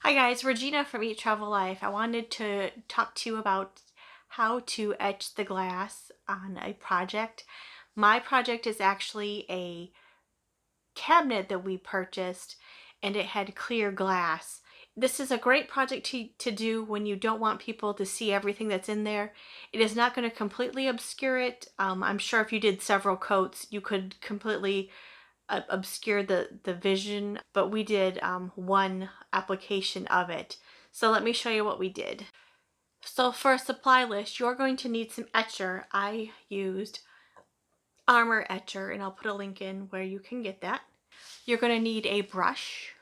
Hi guys, Regina from Eat Travel Life. I wanted to talk to you about how to etch the glass on a project. My project is actually a cabinet that we purchased and it had clear glass. This is a great project to do when you don't want people to see everything that's in there. It is not going to completely obscure it. I'm sure if you did several coats, you could completely obscure the vision, but we did one application of it. So let me show you what we did. So for a supply list, you're going to need some etcher. I used Armor Etcher, and I'll put a link in where you can get that. You're going to need a brush.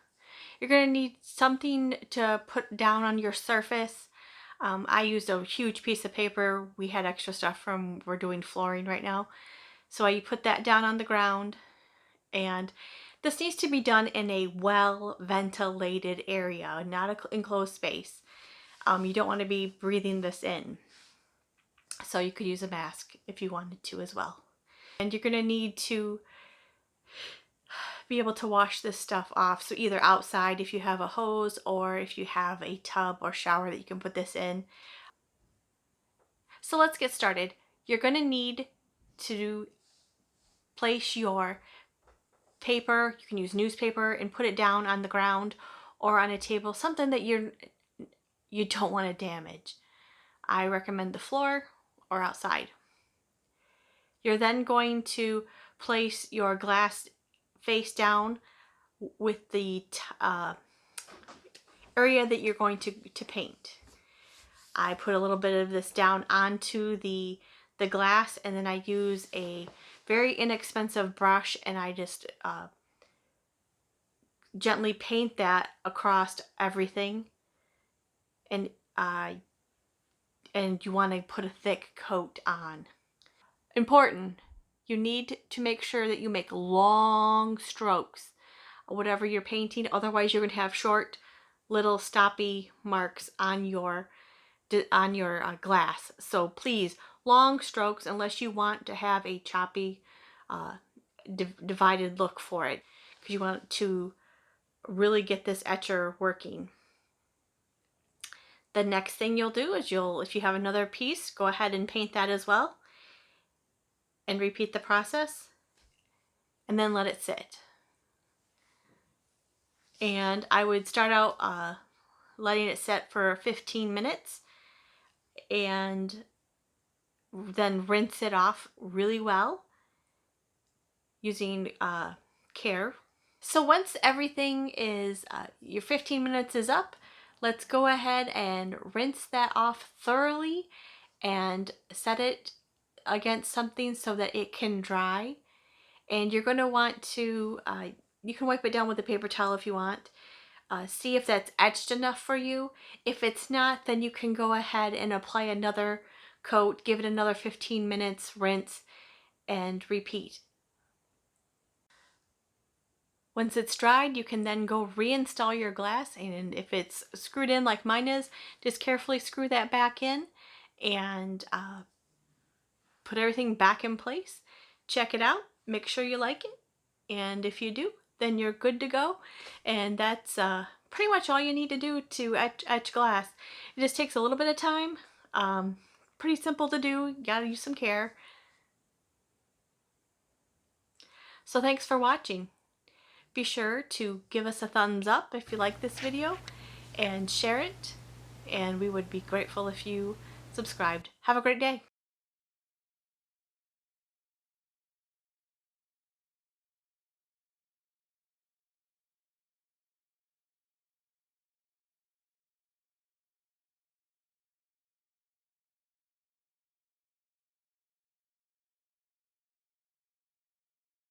You're going to need something to put down on your surface. I used a huge piece of paper. We had extra stuff from, we're doing flooring right now. So I put that down on the ground, and this needs to be done in a well ventilated area, not an enclosed space. You don't want to be breathing this in. So you could use a mask if you wanted to as well. And you're going to need to be able to wash this stuff off. So either outside if you have a hose, or if you have a tub or shower that you can put this in. So let's get started. You're going to need to place your paper, you can use newspaper, and put it down on the ground or on a table, something that you don't want to damage. I recommend the floor or outside. You're then going to place your glass face down with the area that you're going to paint. I put a little bit of this down onto the glass, and then I use a very inexpensive brush, and I just gently paint that across everything. And you want to put a thick coat on. Important, you need to make sure that you make long strokes whatever you're painting, otherwise you're going to have short little stoppy marks on your glass. So please, long strokes, unless you want to have a choppy divided look for it, because you want to really get this etcher working. The next thing you'll do is if you have another piece, go ahead and paint that as well, and repeat the process, and then let it sit. And I would start out letting it set for 15 minutes, and then rinse it off really well using care. So once everything is, your 15 minutes is up, let's go ahead and rinse that off thoroughly and set it against something so that it can dry. And you're going to want to, you can wipe it down with a paper towel if you want. See if that's etched enough for you. If it's not, then you can go ahead and apply another coat, give it another 15 minutes, rinse, and repeat. Once it's dried, you can then go reinstall your glass, and if it's screwed in like mine is, just carefully screw that back in and put everything back in place. Check it out, make sure you like it, and if you do, then you're good to go. And that's pretty much all you need to do to etch glass. It just takes a little bit of time. Pretty simple to do. You gotta use some care. So thanks for watching. Be sure to give us a thumbs up if you like this video, and share it, and we would be grateful if you subscribed. Have a great day.